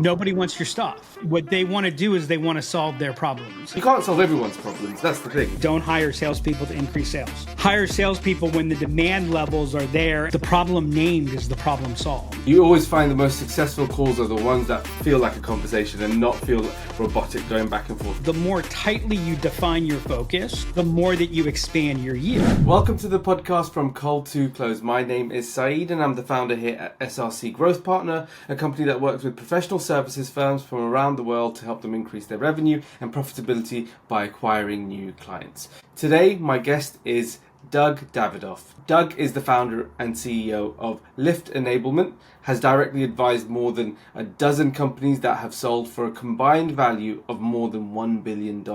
Nobody wants your stuff. What they want to do is they want to solve their problems. You can't solve everyone's problems. That's the thing. Don't hire salespeople to increase sales. Hire salespeople when the demand levels are there. The problem named is the problem solved. You always find the most successful calls are the ones that feel like a conversation and not feel robotic going back and forth. The more tightly you define your focus, the more that you expand your yield. Welcome to the podcast From Cold to Close. My name is Saeed and I'm the founder here at SRC Growth Partner, a company that works with professional services firms from around the world to help them increase their revenue and profitability by acquiring new clients. Today, my guest is Doug Davidoff. Doug is the founder and CEO of Lift Enablement, has directly advised more than a dozen companies that have sold for a combined value of more than $1 billion.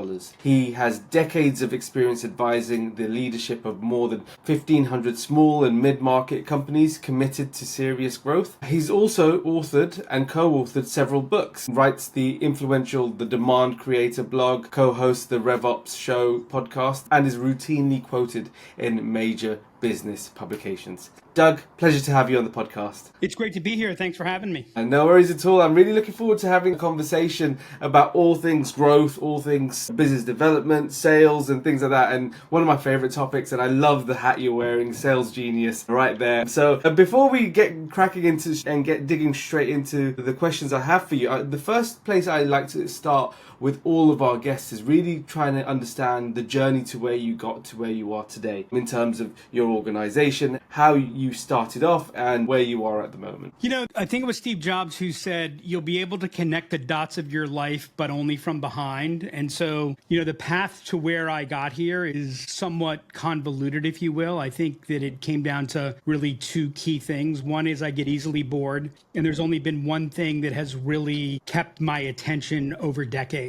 He has decades of experience advising the leadership of more than 1,500 small and mid-market companies committed to serious growth. He's also authored and co-authored several books, writes the influential The Demand Creator blog, co-hosts the RevOps Show podcast, and is routinely quoted in major business publications. Doug, pleasure to have you on the podcast. It's great to be here. Thanks for having me. And no worries at all. I'm really looking forward to having a conversation about all things growth, all things business development, sales, and things like that. And one of my favorite topics, and I love the hat you're wearing, sales genius, right there. So before we get cracking into and get digging straight into the questions I have for you, the first place I like to start with all of our guests is really trying to understand the journey to where you got to where you are today in terms of your organization, how you started off and where you are at the moment. You know, I think it was Steve Jobs who said, you'll be able to connect the dots of your life, but only from behind. And so, the path to where I got here is somewhat convoluted, if you will. I think that it came down to really two key things. One is I get easily bored, and there's only been one thing that has really kept my attention over decades.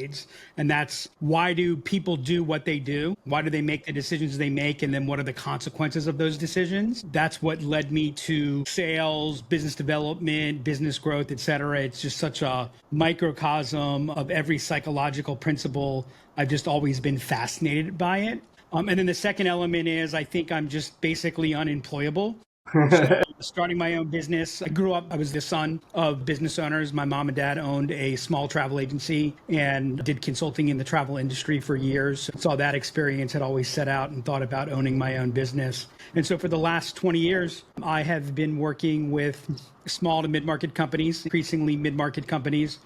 And that's, why do people do what they do? Why do they make the decisions they make? And then what are the consequences of those decisions? That's what led me to sales, business development, business growth, et cetera. It's just such a microcosm of every psychological principle. I've just always been fascinated by it. And then the second element is I think I'm just basically unemployable. So starting my own business, I was the son of business owners. My mom and dad owned a small travel agency and did consulting in the travel industry for years. Saw that experience, had always set out and thought about owning my own business. And so for the last 20 years, I have been working with small to mid-market companies, increasingly mid-market companies,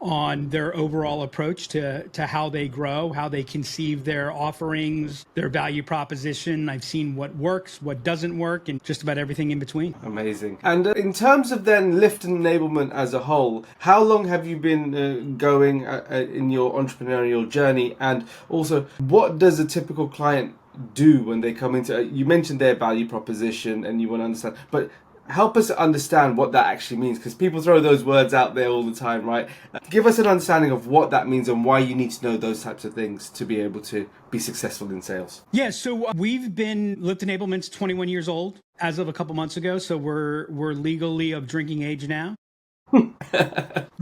on their overall approach to how they grow, how they conceive their offerings, their value proposition. I've seen what works, what doesn't work, and just about everything in between. Amazing. And in terms of then Lift Enablement as a whole, how long have you been going in your entrepreneurial journey? And also, what does a typical client do when they come into, you mentioned their value proposition and you want to understand, but help us understand what that actually means, because people throw those words out there all the time, right? Give us an understanding of what that means and why you need to know those types of things to be able to be successful in sales. Yeah, so we've been, Lift Enablement's 21 years old as of a couple months ago, so we're legally of drinking age now.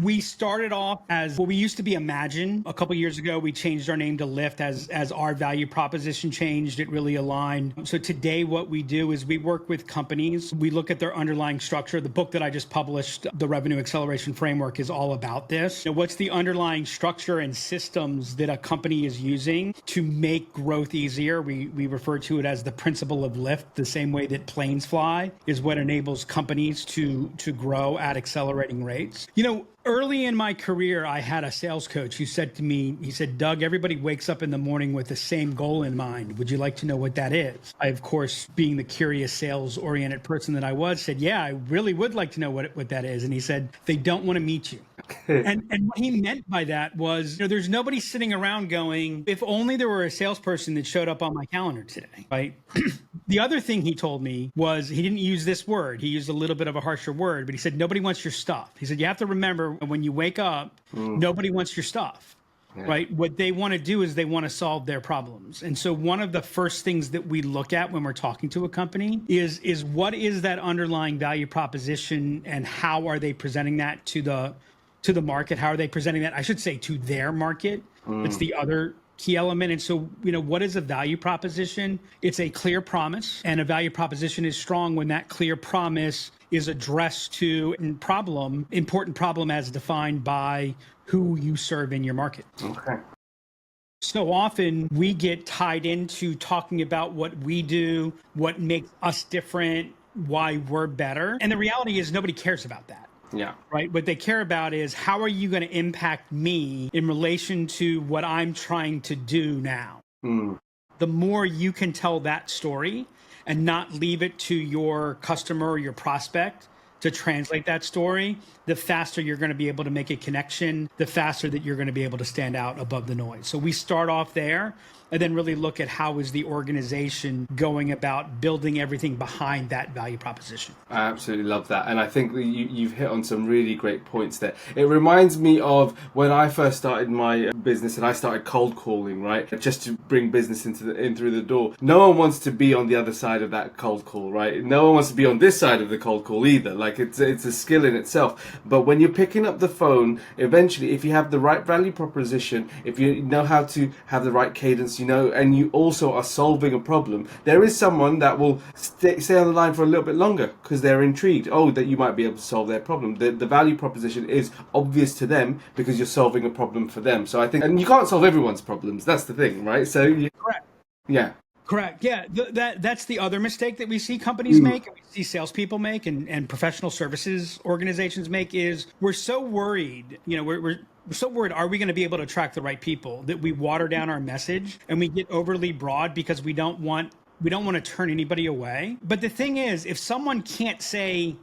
We started off as what we used to be Imagine. A couple years ago, we changed our name to Lift as our value proposition changed. It really aligned. So today what we do is we work with companies. We look at their underlying structure. The book that I just published, The Revenue Acceleration Framework, is all about this. What's the underlying structure and systems that a company is using to make growth easier? We refer to it as the principle of lift, the same way that planes fly is what enables companies to grow at accelerating rates. Early in my career, I had a sales coach who said to me, he said, Doug, everybody wakes up in the morning with the same goal in mind. Would you like to know what that is? I, of course, being the curious sales-oriented person that I was, said, yeah, I really would like to know what that is. And he said, they don't want to meet you. And what he meant by that was, there's nobody sitting around going, if only there were a salesperson that showed up on my calendar today, right? The other thing he told me was, he didn't use this word. He used a little bit of a harsher word, but he said, nobody wants your stuff. He said, you have to remember when you wake up, nobody wants your stuff. Yeah. Right? What they want to do is they want to solve their problems. And so one of the first things that we look at when we're talking to a company is what is that underlying value proposition and how are they presenting that to the market? How are they presenting that? I should say to their market. It's the other key element. And so, what is a value proposition? It's a clear promise, and a value proposition is strong when that clear promise is addressed to an important problem as defined by who you serve in your market. Okay. So often we get tied into talking about what we do, what makes us different, why we're better. And the reality is nobody cares about that. Yeah. Right. What they care about is how are you going to impact me in relation to what I'm trying to do now? The more you can tell that story and not leave it to your customer or your prospect to translate that story, the faster you're going to be able to make a connection, the faster that you're going to be able to stand out above the noise. So we start off there and then really look at how is the organization going about building everything behind that value proposition. I absolutely love that. And I think that you've hit on some really great points there. It reminds me of when I first started my business and I started cold calling, right? Just to bring business in through the door. No one wants to be on the other side of that cold call, right? No one wants to be on this side of the cold call either. Like it's a skill in itself. But when you're picking up the phone, eventually, if you have the right value proposition, if you know how to have the right cadence, and you also are solving a problem, there is someone that will stay on the line for a little bit longer because they're intrigued. Oh, that you might be able to solve their problem. The value proposition is obvious to them because you're solving a problem for them. So I think, and you can't solve everyone's problems. That's the thing, right? So correct. Yeah. Correct. Yeah, that's the other mistake that we see companies make, and we see salespeople make, and professional services organizations make is we're so worried. We're so worried. Are we going to be able to attract the right people that we water down our message and we get overly broad because we don't want to turn anybody away. But the thing is, if someone can't say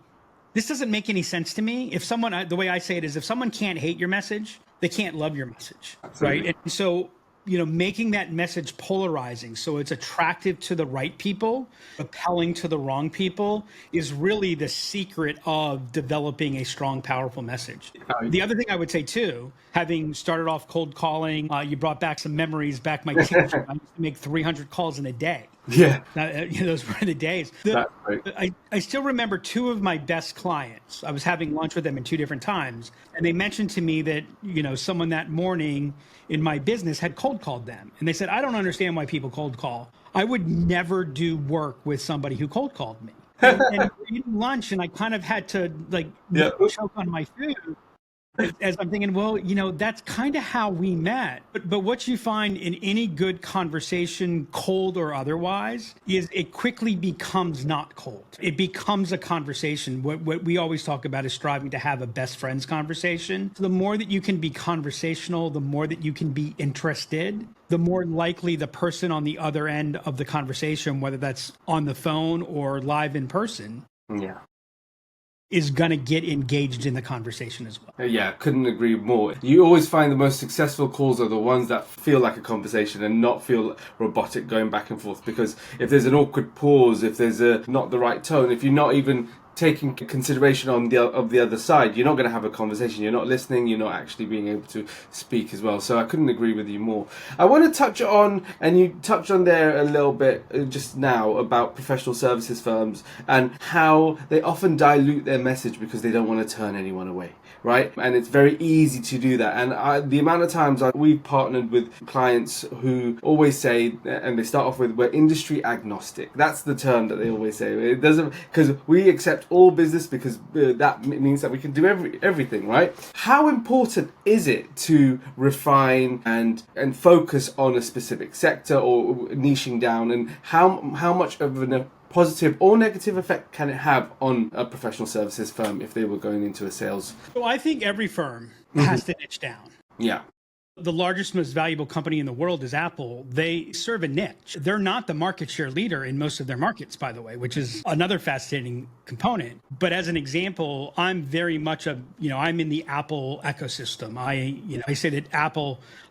this doesn't make any sense to me, the way I say it is, if someone can't hate your message, they can't love your message. Absolutely. Right? And so, making that message polarizing so it's attractive to the right people, appealing to the wrong people is really the secret of developing a strong, powerful message. The other thing I would say too, having started off cold calling, you brought back some memories back my teenager. I used to make 300 calls in a day. Yeah. Those were the days. I still remember two of my best clients. I was having lunch with them in two different times, and they mentioned to me that, someone that morning in my business had cold called them. And they said, I don't understand why people cold call. I would never do work with somebody who cold called me. And we were eating lunch, and I kind of had to choke on my food. As I'm thinking, well, that's kind of how we met. But what you find in any good conversation, cold or otherwise, is it quickly becomes not cold. It becomes a conversation. What we always talk about is striving to have a best friends conversation. So the more that you can be conversational, the more that you can be interested, the more likely the person on the other end of the conversation, whether that's on the phone or live in person, is going to get engaged in the conversation as well. Yeah, couldn't agree more. You always find the most successful calls are the ones that feel like a conversation and not feel robotic going back and forth, because if there's an awkward pause, if there's not the right tone, if you're not even taking consideration of the other side, you're not going to have a conversation. You're not listening. You're not actually being able to speak as well. So I couldn't agree with you more. I want to touch on, and you touched on there a little bit just now, about professional services firms and how they often dilute their message because they don't want to turn anyone away. Right? And it's very easy to do that. And the amount of times we've partnered with clients who always say, and they start off with, we're industry agnostic. That's the term that they always say. It doesn't, because we accept all business because that means that we can do everything, right? How important is it to refine and focus on a specific sector or niching down, and how much of a positive or negative effect can it have on a professional services firm if they were going into a sales? So I think every firm has to niche down. Yeah. The largest, most valuable company in the world is Apple. They serve a niche. They're not the market share leader in most of their markets, by the way, which is another fascinating component. But as an example, I'm very much I'm in the Apple ecosystem. I say that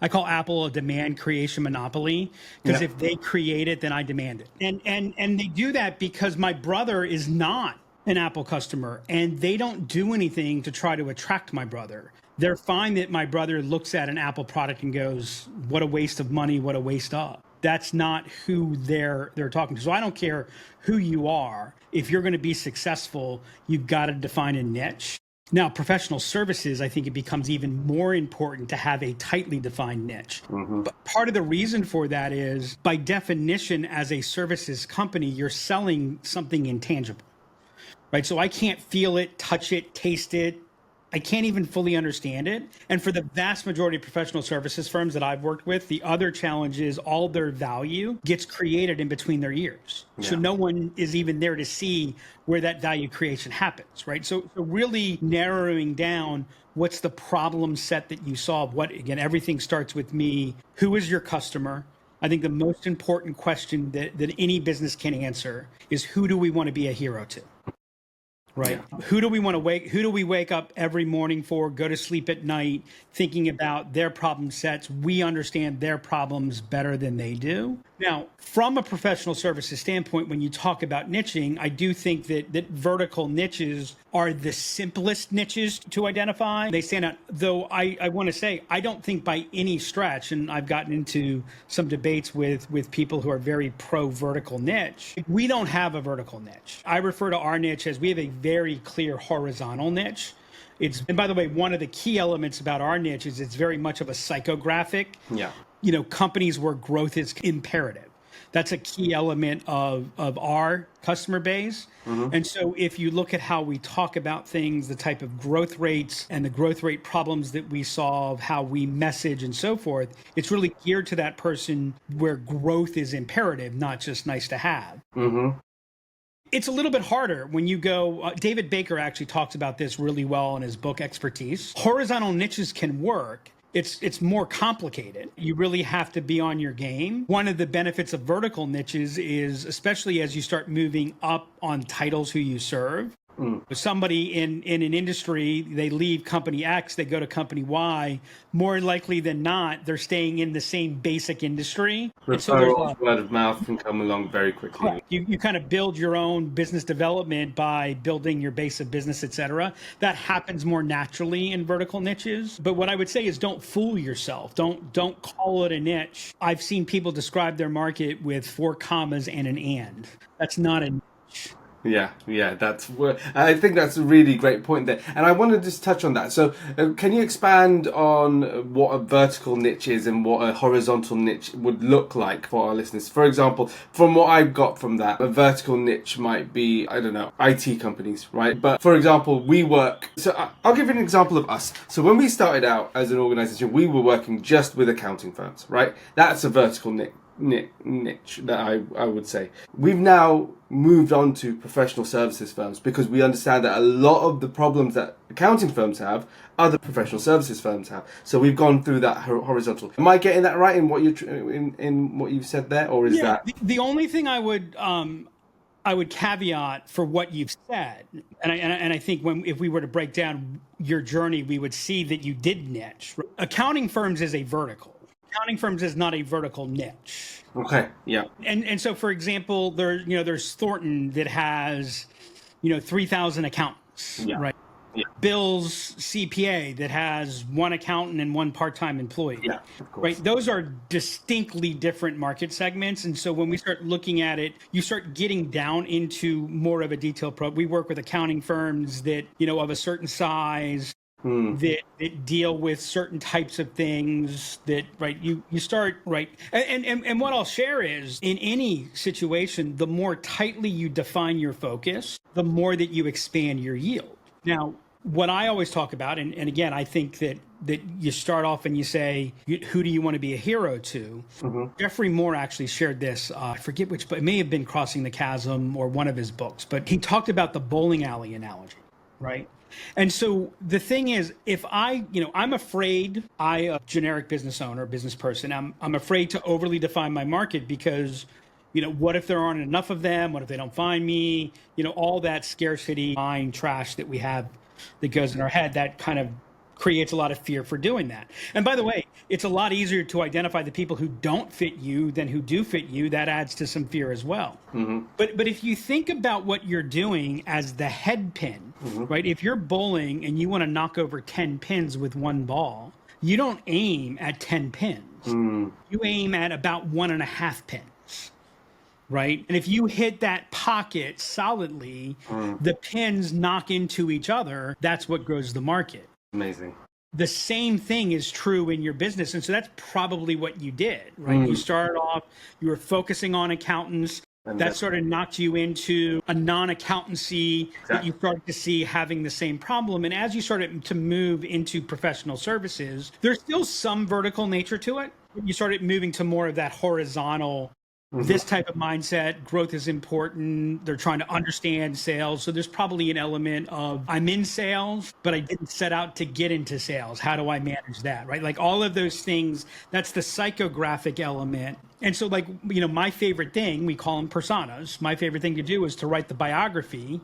I call Apple a demand creation monopoly, because if they create it, then I demand it. And they do that because my brother is not an Apple customer, and they don't do anything to try to attract my brother. They're fine that my brother looks at an Apple product and goes, what a waste of money, what a waste of. That's not who they're talking to. So I don't care who you are. If you're going to be successful, you've got to define a niche. Now, professional services, I think it becomes even more important to have a tightly defined niche. But part of the reason for that is, by definition, as a services company, you're selling something intangible, right? So I can't feel it, touch it, taste it. I can't even fully understand it. And for the vast majority of professional services firms that I've worked with, the other challenge is all their value gets created in between their ears. Yeah. So no one is even there to see where that value creation happens, right? So really narrowing down what's the problem set that you solve. What, again, everything starts with me. Who is your customer? I think the most important question that any business can answer is, who do we want to be a hero to? Right. Yeah. Who do we wake up every morning for, go to sleep at night, thinking about their problem sets? We understand their problems better than they do. Now, from a professional services standpoint, when you talk about niching, I do think that vertical niches are the simplest niches to identify. They stand out, though I want to say, I don't think by any stretch, and I've gotten into some debates with people who are very pro vertical niche. We don't have a vertical niche. I refer to our niche as, we have a very clear horizontal niche. And by the way, one of the key elements about our niche is it's very much of a psychographic. Yeah. Companies where growth is imperative. That's a key element of our customer base. And so if you look at how we talk about things, the type of growth rates and the growth rate problems that we solve, how we message and so forth, it's really geared to that person where growth is imperative, not just nice to have. It's a little bit harder when you go, David Baker actually talks about this really well in his book, Expertise. Horizontal niches can work. It's more complicated. You really have to be on your game. One of the benefits of vertical niches is, especially as you start moving up on titles who you serve, somebody in an industry, they leave company X, they go to company Y, more likely than not, they're staying in the same basic industry. Referrals, word of mouth can come along very quickly. Correct. You kind of build your own business development by building your base of business, et cetera. That happens more naturally in vertical niches. But what I would say is, don't fool yourself. Don't call it a niche. I've seen people describe their market with 4 commas and an and. That's not a niche. Yeah, I think that's a really great point there. And I want to just touch on that. So can you expand on what a vertical niche is and what a horizontal niche would look like for our listeners? For example, from what I've got from that, a vertical niche might be, I don't know, IT companies, right? But for example, I'll give you an example of us. So when we started out as an organization, we were working just with accounting firms, right? That's a vertical niche that I would say. We've now moved on to professional services firms because we understand that a lot of the problems that accounting firms have, other professional services firms have. So we've gone through that horizontal. Am I getting that right in what in what you've said there, or is that the only thing I would caveat for what you've said, and I think if we were to break down your journey, we would see that you did niche. Accounting firms is a vertical. Accounting firms is not a vertical niche. Okay. Yeah. And so, for example, there's Thornton that has 3,000 accountants, right? Yeah. Bill's CPA that has 1 accountant and 1 part-time employee. Yeah, of course. Right. Those are distinctly different market segments. And so when we start looking at it, you start getting down into more of a detailed we work with accounting firms that, of a certain size. That deal with certain types of things that, right, you start, right. And what I'll share is, in any situation, the more tightly you define your focus, the more that you expand your yield. Now, what I always talk about, and again, I think that you start off and you say, who do you want to be a hero to? Jeffrey Moore actually shared this, I forget which, but it may have been Crossing the Chasm or one of his books, but he talked about the bowling alley analogy, right? And so the thing is, if I'm afraid, a generic business owner, business person, I'm afraid to overly define my market because, what if there aren't enough of them? What if they don't find me? All that scarcity mind trash that we have that goes in our head, that kind of creates a lot of fear for doing that. And by the way, it's a lot easier to identify the people who don't fit you than who do fit you. That adds to some fear as well. But if you think about what you're doing as the head pin, right? If you're bowling and you want to knock over 10 pins with 1 ball, you don't aim at 10 pins. You aim at about 1.5 pins. right? And if you hit that pocket solidly, the pins knock into each other. That's what grows the market. Amazing. The same thing is true in your business. And so that's probably what you did, right? You started off, you were focusing on accountants. And That sort of knocked you into a non-accountancy that Exactly. you started to see having the same problem. And as you started to move into professional services, there's still some vertical nature to it. You started moving to more of that horizontal, this type of mindset. Growth is important. They're trying to understand sales. So there's probably an element of I'm in sales, but I didn't set out to get into sales. How do I manage that, right? Like all of those things, that's the psychographic element. And so like, my favorite thing, we call them personas. My favorite thing to do is to write the biography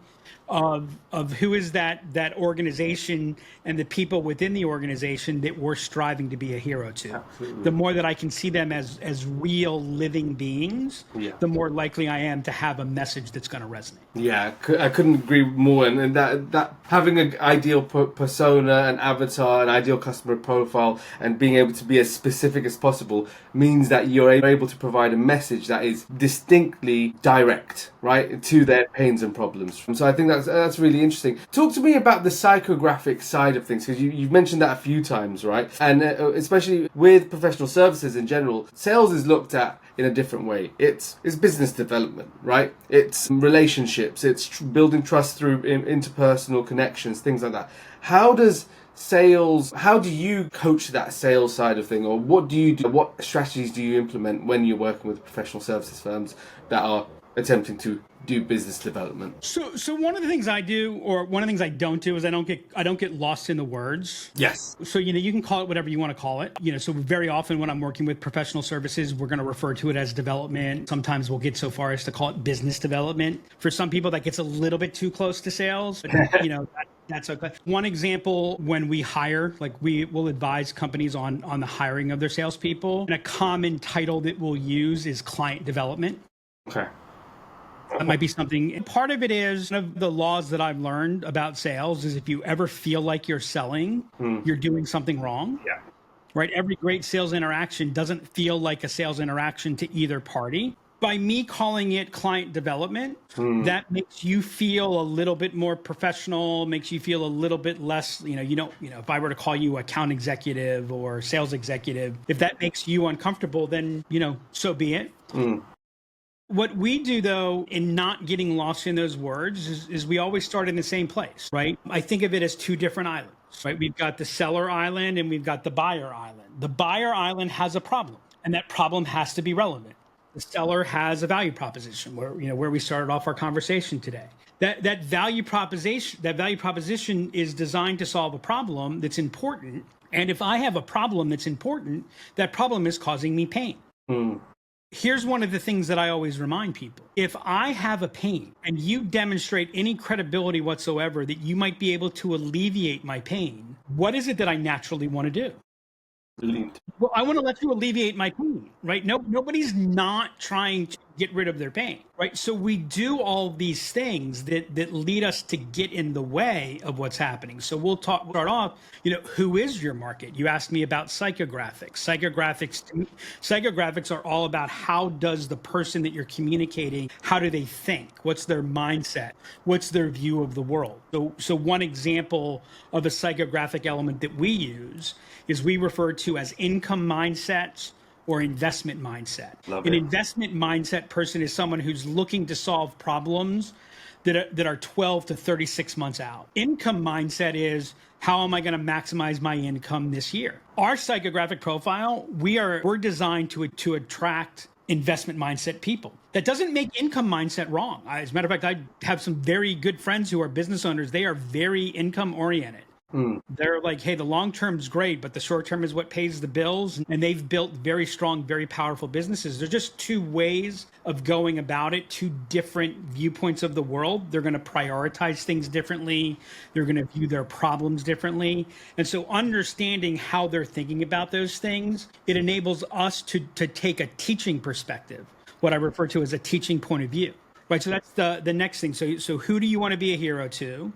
of who is that organization and the people within the organization that we're striving to be a hero to. Absolutely. The more that I can see them as real living beings, the more likely I am to have a message that's going to resonate. Yeah, I couldn't agree more. And that having an ideal persona, an avatar, an ideal customer profile, and being able to be as specific as possible means that you're able to provide a message that is distinctly direct, right, to their pains and problems. So I think that's really interesting. Talk to me about the psychographic side of things, because you've mentioned that a few times, right? And especially with professional services in general, sales is looked at in a different way. It's business development, right? It's relationships. It's building trust through interpersonal connections, things like that. How do you coach that sales side of thing, or what do you do? What strategies do you implement when you're working with professional services firms that are attempting to do business development? So one of the things I do, or one of the things I don't do, is I don't get lost in the words. Yes. So you can call it whatever you want to call it. So very often when I'm working with professional services, we're going to refer to it as development. Sometimes we'll get so far as to call it business development. For some people, that gets a little bit too close to sales. But, that's okay. One example, when we hire, like we will advise companies on the hiring of their salespeople, and a common title that we'll use is client development. Okay. That might be something. And part of it is one of the laws that I've learned about sales is if you ever feel like you're selling, you're doing something wrong. Yeah. Right? Every great sales interaction doesn't feel like a sales interaction to either party. By me calling it client development, that makes you feel a little bit more professional, makes you feel a little bit less, if I were to call you account executive or sales executive, if that makes you uncomfortable, then, so be it. What we do, though, in not getting lost in those words is we always start in the same place, right? I think of it as two different islands, right? We've got the seller island and we've got the buyer island. The buyer island has a problem, and that problem has to be relevant. The seller has a value proposition where we started off our conversation today. That value proposition is designed to solve a problem that's important. And if I have a problem that's important, that problem is causing me pain. Here's one of the things that I always remind people. If I have a pain and you demonstrate any credibility whatsoever that you might be able to alleviate my pain, what is it that I naturally want to do? Well, I want to let you alleviate my pain, right? Nobody's not trying to get rid of their pain, right? So we do all these things that lead us to get in the way of what's happening. So we'll start off, who is your market? You asked me about psychographics. Psychographics are all about how does the person that you're communicating, how do they think? What's their mindset? What's their view of the world? So one example of a psychographic element that we use is we refer to as income mindsets or investment mindset. An investment mindset person is someone who's looking to solve problems that are 12 to 36 months out. Income mindset is, how am I going to maximize my income this year? Our psychographic profile, we're designed to attract investment mindset people. That doesn't make income mindset wrong. As a matter of fact, I have some very good friends who are business owners. They are very income oriented. They're like, hey, the long term is great, but the short term is what pays the bills. And they've built very strong, very powerful businesses. They're just two ways of going about it, two different viewpoints of the world. They're going to prioritize things differently. They're going to view their problems differently. And so understanding how they're thinking about those things, it enables us to take a teaching perspective, what I refer to as a teaching point of view. Right. So that's the next thing. So who do you want to be a hero to?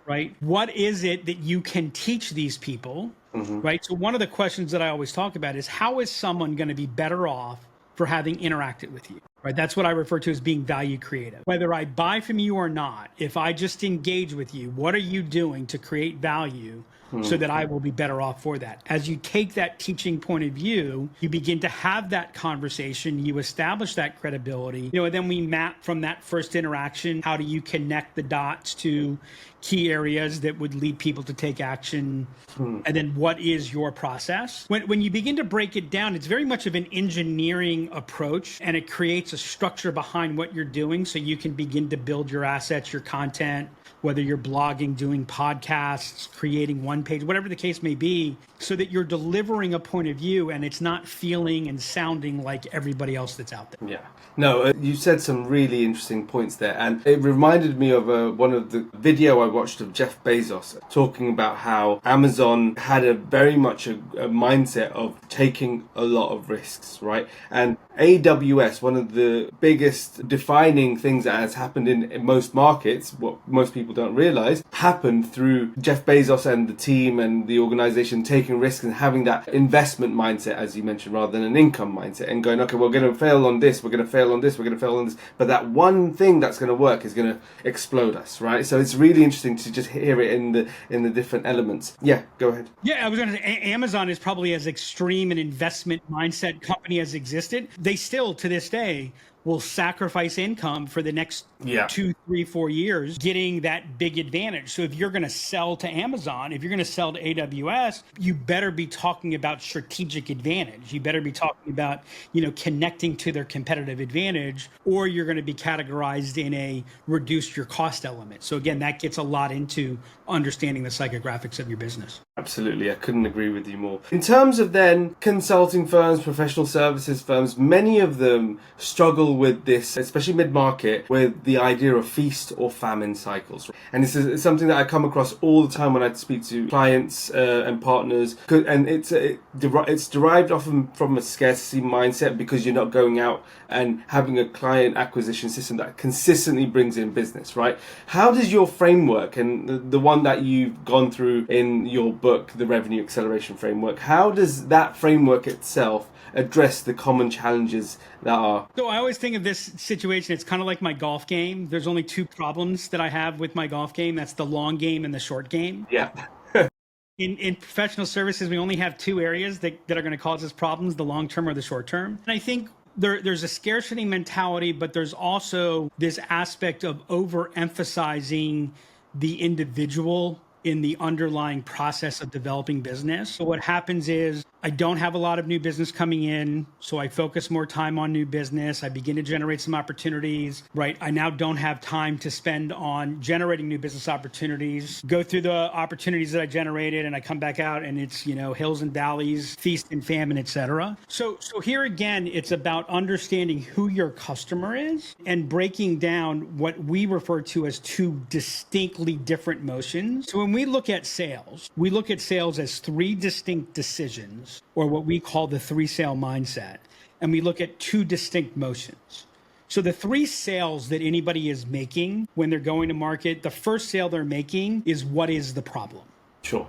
Right? What is it that you can teach these people? Right? So one of the questions that I always talk about is, how is someone going to be better off for having interacted with you? Right. That's what I refer to as being value creative. Whether I buy from you or not, if I just engage with you, what are you doing to create value so that I will be better off for that? As you take that teaching point of view, you begin to have that conversation, you establish that credibility, and then we map from that first interaction, how do you connect the dots to key areas that would lead people to take action, and then what is your process? When you begin to break it down, it's very much of an engineering approach, and it creates a structure behind what you're doing so you can begin to build your assets, your content, whether you're blogging, doing podcasts, creating one page, whatever the case may be, so that you're delivering a point of view and it's not feeling and sounding like everybody else that's out there. Yeah. No, you said some really interesting points there. And it reminded me of one of the video I watched of Jeff Bezos talking about how Amazon had very much a mindset of taking a lot of risks, right? And AWS, one of the biggest defining things that has happened in most markets, what most people don't realize, happened through Jeff Bezos and the team and the organization taking risks and having that investment mindset, as you mentioned, rather than an income mindset, and going, okay, we're going to fail on this, we're going to fail on this, we're going to fail on this, but that one thing that's going to work is going to explode us, right? So it's really interesting to just hear it in the different elements. Yeah, go ahead. Yeah, I was going to say Amazon is probably as extreme an investment mindset company as existed. They still, to this day, will sacrifice income for the next 2, 3, 4 years, getting that big advantage. So if you're going to sell to Amazon, if you're going to sell to AWS, you better be talking about strategic advantage. You better be talking about, connecting to their competitive advantage, or you're going to be categorized in a reduce your cost element. So again, that gets a lot into understanding the psychographics of your business. Absolutely. I couldn't agree with you more. In terms of then consulting firms, professional services firms, many of them struggle with this, especially mid-market, with the idea of feast or famine cycles. And this is something that I come across all the time when I speak to clients and partners. And it's derived often from a scarcity mindset, because you're not going out and having a client acquisition system that consistently brings in business, right? How does your framework, and the one that you've gone through in your book, the Revenue Acceleration Framework, how does that framework itself address the common challenges that are? So I always think of this situation, it's kind of like my golf game. There's only two problems that I have with my golf game. That's the long game and the short game. Yeah. In professional services, we only have two areas that are going to cause us problems, the long term or the short term. And I think there's a scarcity mentality, but there's also this aspect of overemphasizing the individual in the underlying process of developing business. So what happens is I don't have a lot of new business coming in, so I focus more time on new business. I begin to generate some opportunities, right? I now don't have time to spend on generating new business opportunities, go through the opportunities that I generated, and I come back out and it's, hills and valleys, feast and famine, etc. So here again, it's about understanding who your customer is and breaking down what we refer to as two distinctly different motions. So when we look at sales as three distinct decisions, or what we call the three sale mindset. And we look at two distinct motions. So the three sales that anybody is making when they're going to market, the first sale they're making is, what is the problem? Sure.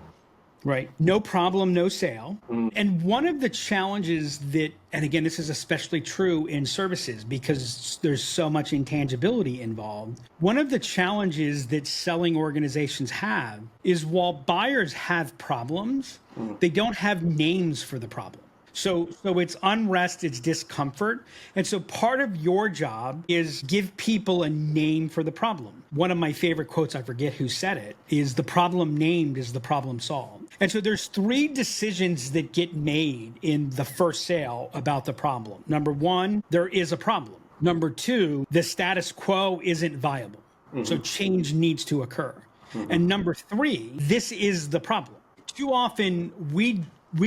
Right. No problem, no sale. And one of the challenges that, and again, this is especially true in services because there's so much intangibility involved. One of the challenges that selling organizations have is, while buyers have problems, they don't have names for the problem. So it's unrest, it's discomfort. And so part of your job is give people a name for the problem. One of my favorite quotes, I forget who said it, is, the problem named is the problem solved. And so there's three decisions that get made in the first sale about the problem. Number one, there is a problem. Number two, the status quo isn't viable. So change needs to occur. And number three, this is the problem. Too often we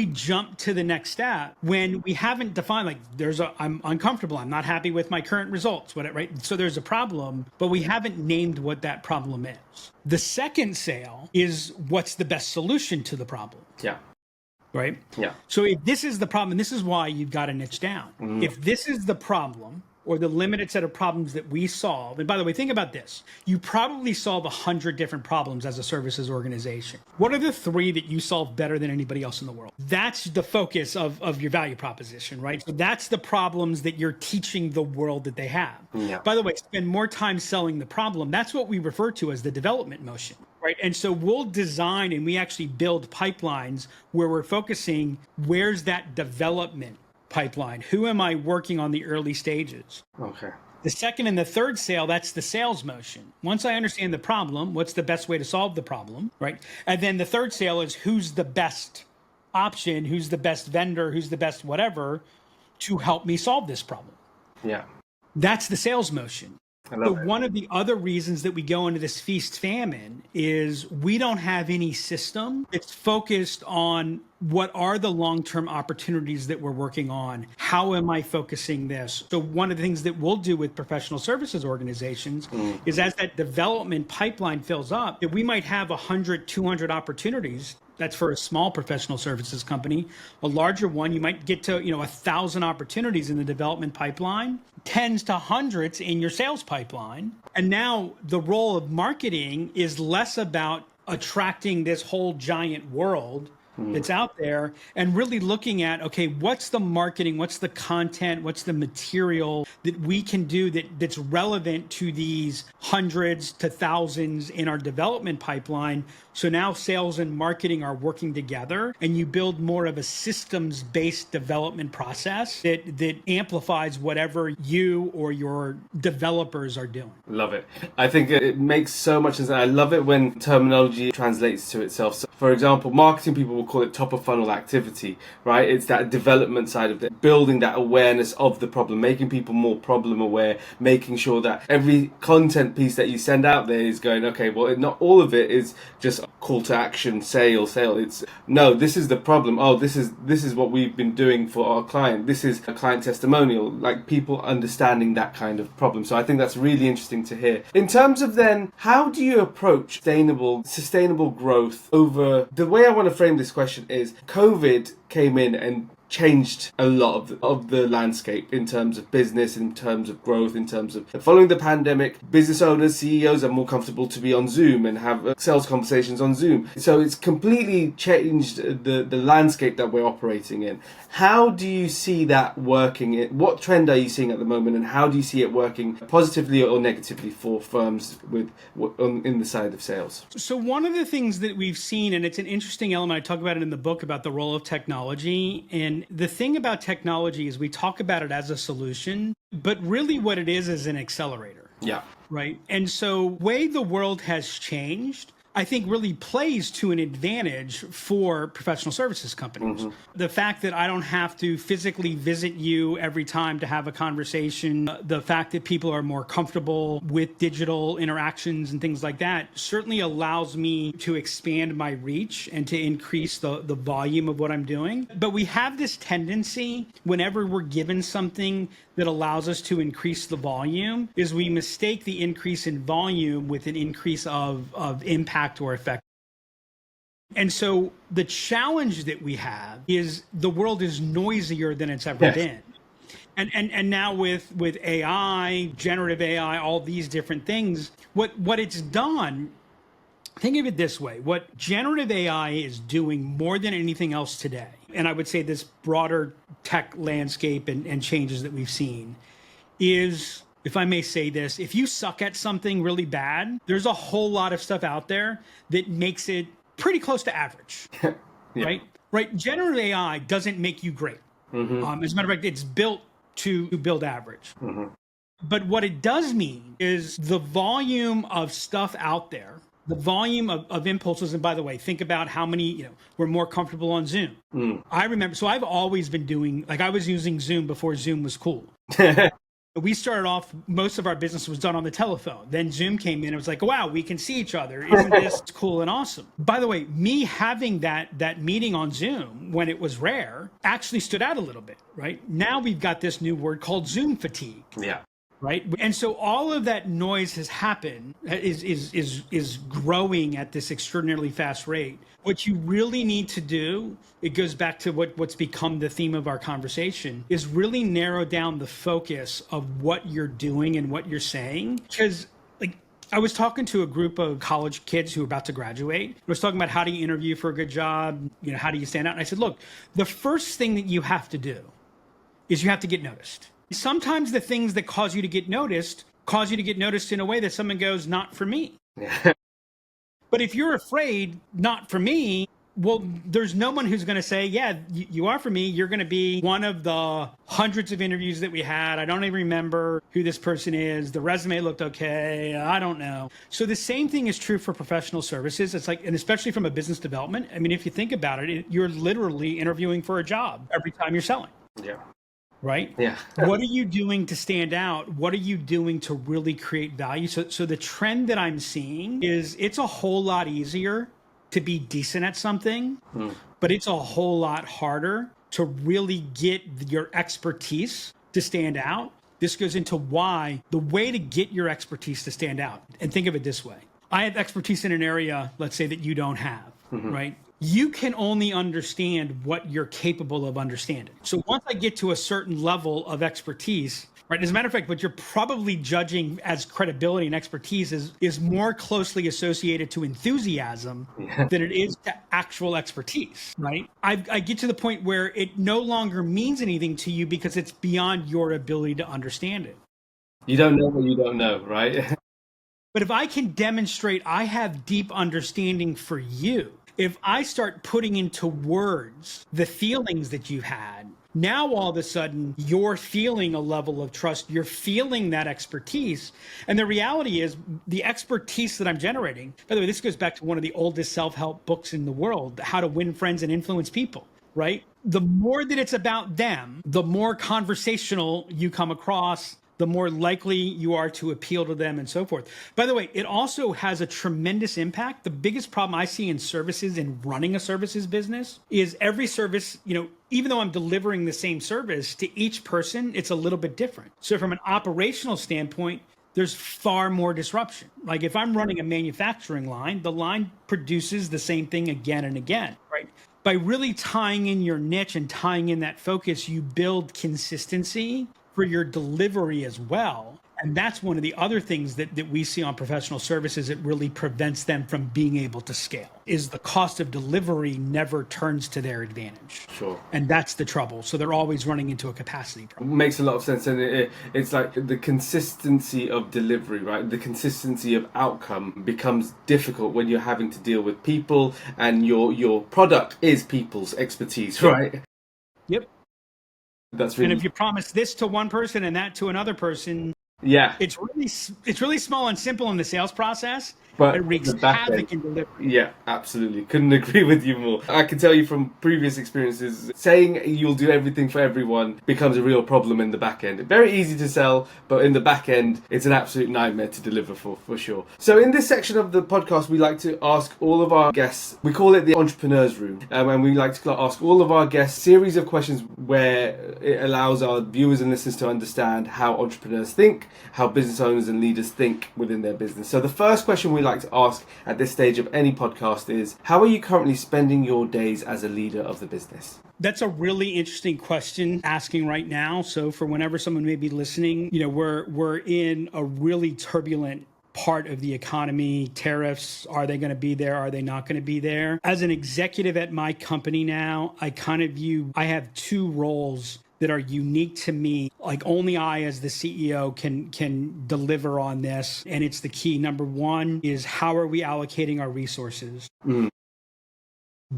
jump to the next step when we haven't defined, like, I'm uncomfortable, I'm not happy with my current results, right? So there's a problem, but we haven't named what that problem is. The second sale is, what's the best solution to the problem? Yeah. Right? Yeah. So if this is the problem, and this is why you've got to niche down. If this is the problem, or the limited set of problems that we solve. And by the way, think about this. You probably solve 100 different problems as a services organization. What are the 3 that you solve better than anybody else in the world? That's the focus of your value proposition, right? So that's the problems that you're teaching the world that they have. Yeah. By the way, spend more time selling the problem. That's what we refer to as the development motion. Right. And so we'll design and we actually build pipelines where we're focusing, where's that development pipeline? Who am I working on the early stages? Okay. The second and the third sale, that's the sales motion. Once I understand the problem, what's the best way to solve the problem, right? And then the third sale is who's the best option, who's the best vendor, who's the best whatever to help me solve this problem. Yeah. That's the sales motion. So one of the other reasons that we go into this feast famine is we don't have any system that's focused on what are the long-term opportunities that we're working on? How am I focusing this? So one of the things that we'll do with professional services organizations is as that development pipeline fills up, that we might have 100, 200 opportunities. That's for a small professional services company. A larger one, you might get to 1,000 opportunities in the development pipeline, tens to hundreds in your sales pipeline. And now the role of marketing is less about attracting this whole giant world that's out there and really looking at, okay, what's the marketing, what's the content, what's the material that we can do that's relevant to these hundreds to thousands in our development pipeline. So now sales and marketing are working together and you build more of a systems-based development process that amplifies whatever you or your developers are doing. Love it. I think it makes so much sense. I love it when terminology translates to itself. So, for example, marketing people will call it top of funnel activity, right? It's that development side of it, building that awareness of the problem, making people more problem aware, making sure that every content piece that you send out there is going, okay, well, not all of it is just call to action, sale. It's no, this is the problem. Oh, this is what we've been doing for our client. This is a client testimonial, like people understanding that kind of problem. So I think that's really interesting to hear. In terms of then, how do you approach sustainable growth over, the way I want to frame this question is COVID came in and changed a lot of the landscape in terms of business, in terms of growth, in terms of following the pandemic. Business owners, CEOs are more comfortable to be on Zoom and have sales conversations on Zoom. So it's completely changed the landscape that we're operating in. How do you see that working? What trend are you seeing at the moment, and how do you see it working positively or negatively for firms in the side of sales? So one of the things that we've seen, and it's an interesting element, I talk about it in the book about the role of technology. And the thing about technology is we talk about it as a solution, but really what it is an accelerator. Yeah. Right. And so way the world has changed, I think really plays to an advantage for professional services companies. Mm-hmm. The fact that I don't have to physically visit you every time to have a conversation, the fact that people are more comfortable with digital interactions and things like that certainly allows me to expand my reach and to increase the volume of what I'm doing. But we have this tendency whenever we're given something that allows us to increase the volume is we mistake the increase in volume with an increase of impact or effect. And so the challenge that we have is the world is noisier than it's ever been. And now with AI, generative AI, all these different things, what it's done, think of it this way, what generative AI is doing more than anything else today, and I would say this broader tech landscape and changes that we've seen, is, if I may say this, if you suck at something really bad, there's a whole lot of stuff out there that makes it pretty close to average, right? Generative AI doesn't make you great. Mm-hmm. As a matter of fact, it's built to build average. Mm-hmm. But what it does mean is the volume of stuff out there, the volume of impulses, and by the way, think about how many, we're more comfortable on Zoom. I remember, so I've always been doing, I was using Zoom before Zoom was cool. We started off, most of our business was done on the telephone. Then Zoom came in and it was like, wow, we can see each other. Isn't this cool and awesome? By the way, me having that meeting on Zoom when it was rare actually stood out a little bit, right? Now we've got this new word called Zoom fatigue. Yeah. right? And so all of that noise has happened, is growing at this extraordinarily fast rate. What you really need to do, it goes back to what's become the theme of our conversation, is really narrow down the focus of what you're doing and what you're saying. Because like I was talking to a group of college kids who are about to graduate. I was talking about how do you interview for a good job? How do you stand out? And I said, look, the first thing that you have to do is you have to get noticed. Sometimes the things that cause you to get noticed in a way that someone goes, not for me. Yeah. But if you're afraid, not for me, well, there's no one who's going to say, yeah, you are for me. You're going to be one of the hundreds of interviews that we had. I don't even remember who this person is. The resume looked okay. I don't know. So the same thing is true for professional services. It's like, and especially from a business development. I mean, if you think about it, you're literally interviewing for a job every time you're selling. Yeah. Right? Yeah. What are you doing to stand out? What are you doing to really create value? So the trend that I'm seeing is it's a whole lot easier to be decent at something, but it's a whole lot harder to really get your expertise to stand out. This goes into why the way to get your expertise to stand out. And think of it this way. I have expertise in an area, let's say, that you don't have, right? You can only understand what you're capable of understanding. So once I get to a certain level of expertise, right? As a matter of fact, what you're probably judging as credibility and expertise is more closely associated to enthusiasm than it is to actual expertise, right? I get to the point where it no longer means anything to you because it's beyond your ability to understand it. You don't know what you don't know, right? But if I can demonstrate I have deep understanding for you, if I start putting into words the feelings that you've had, now all of a sudden you're feeling a level of trust, you're feeling that expertise. And the reality is the expertise that I'm generating, by the way, this goes back to one of the oldest self-help books in the world, How to Win Friends and Influence People, right? The more that it's about them, the more conversational you come across, the more likely you are to appeal to them and so forth. By the way, it also has a tremendous impact. The biggest problem I see in services and running a services business is every service, even though I'm delivering the same service to each person, it's a little bit different. So from an operational standpoint, there's far more disruption. Like if I'm running a manufacturing line, the line produces the same thing again and again, right? By really tying in your niche and tying in that focus, you build consistency for your delivery as well. And that's one of the other things that we see on professional services that really prevents them from being able to scale, is the cost of delivery never turns to their advantage. Sure. And that's the trouble. So they're always running into a capacity problem. Makes a lot of sense. And it's like the consistency of delivery, right? The consistency of outcome becomes difficult when you're having to deal with people and your product is people's expertise, right? Yep. That's really... And if you promise this to one person and that to another person, it's really small and simple in the sales process, but it wreaks havoc in delivery. Yeah, absolutely. Couldn't agree with you more. I can tell you from previous experiences, saying you'll do everything for everyone becomes a real problem in the back end. Very easy to sell, but in the back end, it's an absolute nightmare to deliver for sure. So in this section of the podcast, we like to ask all of our guests, we call it the Entrepreneur's Room, and we like to ask all of our guests a series of questions where it allows our viewers and listeners to understand how entrepreneurs think, how business owners and leaders think within their business. So the first question we like to ask at this stage of any podcast is, how are you currently spending your days as a leader of the business? That's a really interesting question asking right now. So for whenever someone may be listening, we're in a really turbulent part of the economy. Tariffs, are they going to be there? Are they not going to be there? As an executive at my company now, I have two roles that are unique to me. Like only I as the CEO can deliver on this. And it's the key. Number one is, how are we allocating our resources?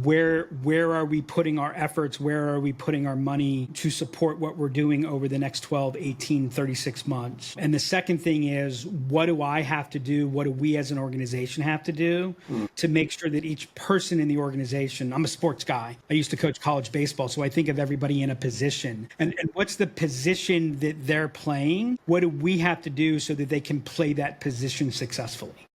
Where are we putting our efforts? Where are we putting our money to support what we're doing over the next 12, 18, 36 months? And the second thing is, what do I have to do? What do we as an organization have to do to make sure that each person in the organization, I'm a sports guy. I used to coach college baseball, so I think of everybody in a position. And what's the position that they're playing? What do we have to do so that they can play that position successfully?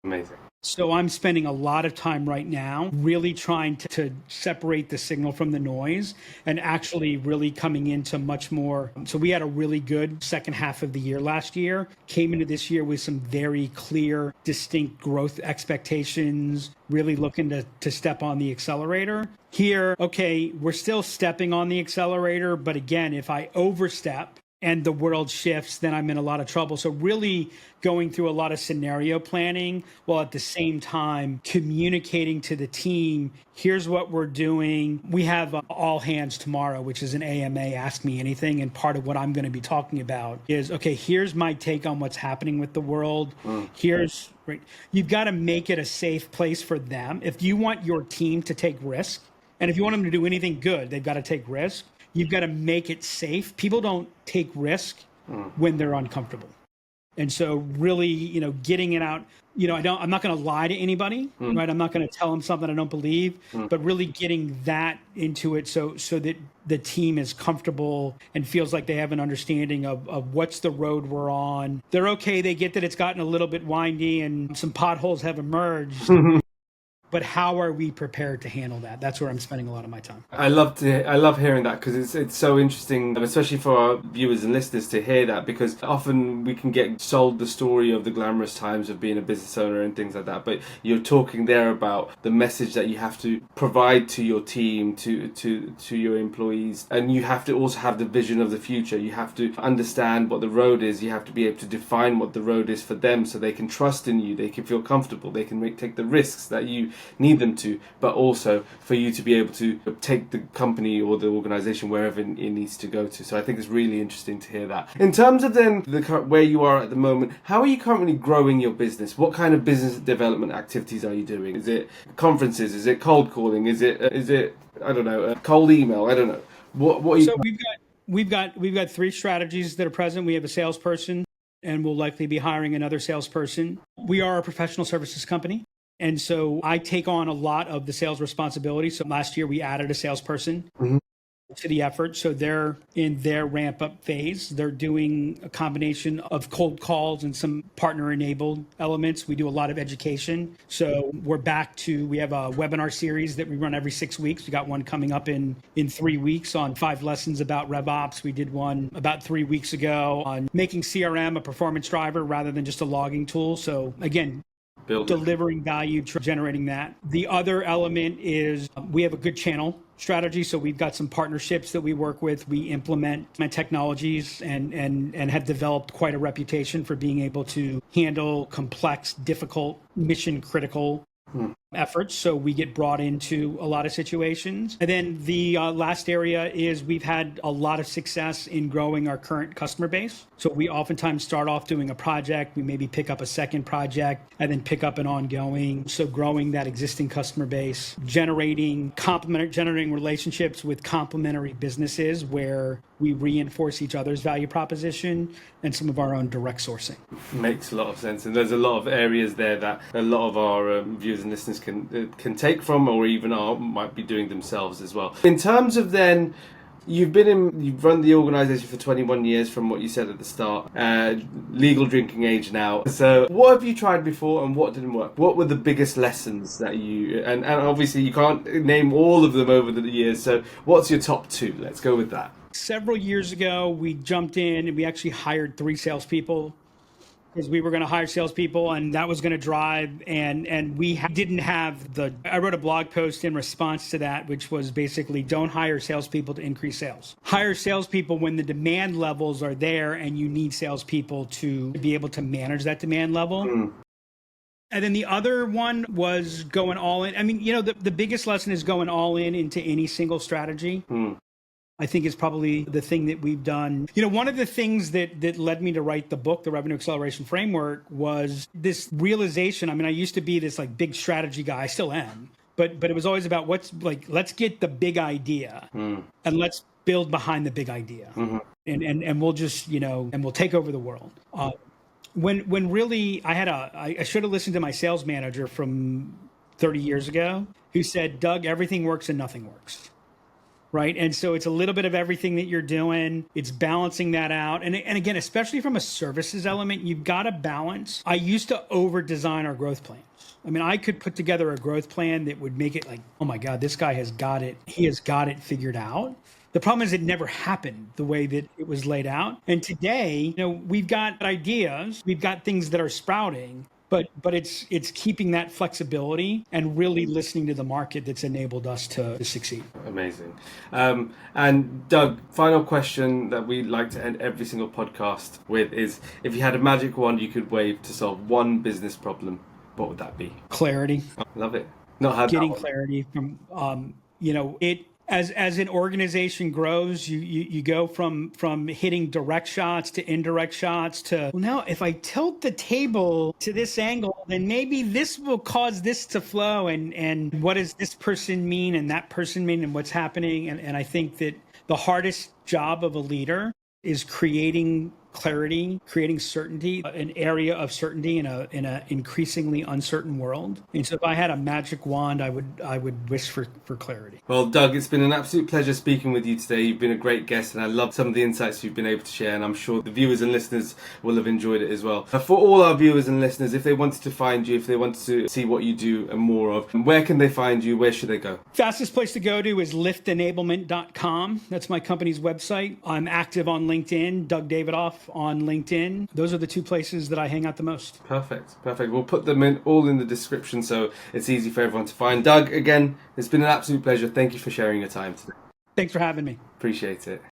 Amazing. So I'm spending a lot of time right now really trying to separate the signal from the noise and actually really coming into much more. So we had a really good second half of the year last year, came into this year with some very clear, distinct growth expectations, really looking to step on the accelerator. Here, okay, we're still stepping on the accelerator, but again, if I overstep, and the world shifts, then I'm in a lot of trouble. So really going through a lot of scenario planning while at the same time communicating to the team, here's what we're doing. We have all hands tomorrow, which is an AMA, Ask Me Anything. And part of what I'm going to be talking about is, okay, here's my take on what's happening with the world. Here's, right. You've got to make it a safe place for them. If you want your team to take risk, and if you want them to do anything good, they've got to take risk. You've got to make it safe. People don't take risk when they're uncomfortable. And so really, getting it out, I'm not going to lie to anybody, right? I'm not going to tell them something I don't believe, but really getting that into it so that the team is comfortable and feels like they have an understanding of what's the road we're on. They're okay. They get that it's gotten a little bit windy and some potholes have emerged. But how are we prepared to handle that? That's where I'm spending a lot of my time. I love hearing that because it's so interesting, especially for our viewers and listeners to hear that, because often we can get sold the story of the glamorous times of being a business owner and things like that. But you're talking there about the message that you have to provide to your team, to your employees, and you have to also have the vision of the future. You have to understand what the road is. You have to be able to define what the road is for them, so they can trust in you. They can feel comfortable. They can take the risks that you need them to, but also for you to be able to take the company or the organization wherever it needs to go to. So I think it's really interesting to hear that. In terms of then where you are at the moment, how are you currently growing your business? What kind of business development activities are you doing? Is it conferences? Is it cold calling? Is it I don't know, cold email? I don't know. What are you? So we've got three strategies that are present. We have a salesperson, and we'll likely be hiring another salesperson. We are a professional services company. And so I take on a lot of the sales responsibility. So last year we added a salesperson to the effort. So they're in their ramp up phase. They're doing a combination of cold calls and some partner enabled elements. We do a lot of education. So we have a webinar series that we run every 6 weeks. We got one coming up in 3 weeks on 5 lessons about RevOps. We did one about 3 weeks ago on making CRM a performance driver rather than just a logging tool. So again, delivering value, generating that. The other element is we have a good channel strategy. So we've got some partnerships that we work with. We implement technologies and have developed quite a reputation for being able to handle complex, difficult, mission critical efforts. So we get brought into a lot of situations. And then the last area is we've had a lot of success in growing our current customer base. So we oftentimes start off doing a project. We maybe pick up a second project and then pick up an ongoing. So growing that existing customer base, generating relationships with complementary businesses where we reinforce each other's value proposition and some of our own direct sourcing. Makes a lot of sense. And there's a lot of areas there that a lot of our viewers and listeners can take from, or even might be doing themselves as well. In terms of then, you've run the organization for 21 years from what you said at the start, legal drinking age now. So what have you tried before and what didn't work? What were the biggest lessons that and obviously you can't name all of them over the years. So what's your top 2? Let's go with that. Several years ago, we jumped in and we actually hired 3 salespeople because we were going to hire salespeople and that was going to drive. And we didn't have I wrote a blog post in response to that, which was basically don't hire salespeople to increase sales. Hire salespeople when the demand levels are there and you need salespeople to be able to manage that demand level. And then the other one was going all in. I mean, the biggest lesson is going all in into any single strategy. I think is probably the thing that we've done. One of the things that led me to write the book, The Revenue Acceleration Framework, was this realization. I mean, I used to be this big strategy guy. I still am. But it was always about let's get the big idea and let's build behind the big idea. And we'll just, and we'll take over the world. When really I should have listened to my sales manager from 30 years ago who said, Doug, everything works and nothing works. right? And so it's a little bit of everything that you're doing. It's balancing that out. And again, especially from a services element, you've got to balance. I used to over design our growth plans. I mean, I could put together a growth plan that would make it like, oh my God, this guy has got it. He has got it figured out. The problem is it never happened the way that it was laid out. And today, we've got ideas, we've got things that are sprouting, but it's keeping that flexibility and really listening to the market that's enabled us to succeed. Amazing. And Doug, final question that we like to end every single podcast with is, if you had a magic wand you could wave to solve one business problem, what would that be? Clarity. Love it. Not had Getting that one. clarity from, as an organization grows, you go from hitting direct shots to indirect shots to, well, now if I tilt the table to this angle, then maybe this will cause this to flow. And what does this person mean and that person mean and what's happening? And I think that the hardest job of a leader is creating clarity, creating certainty, an area of certainty in a increasingly uncertain world. And so if I had a magic wand, I would wish for clarity. Well, Doug, it's been an absolute pleasure speaking with you today. You've been a great guest, and I love some of the insights you've been able to share, and I'm sure the viewers and listeners will have enjoyed it as well. For all our viewers and listeners, if they wanted to find you, if they wanted to see what you do and more of, where can they find you? Where should they go? Fastest place to go to is liftenablement.com. That's my company's website. I'm active on LinkedIn, Doug Davidoff on LinkedIn. Those are the two places that I hang out the most. Perfect. We'll put them all in the description so it's easy for everyone to find. Doug, again, it's been an absolute pleasure. Thank you for sharing your time today. Thanks for having me. Appreciate it.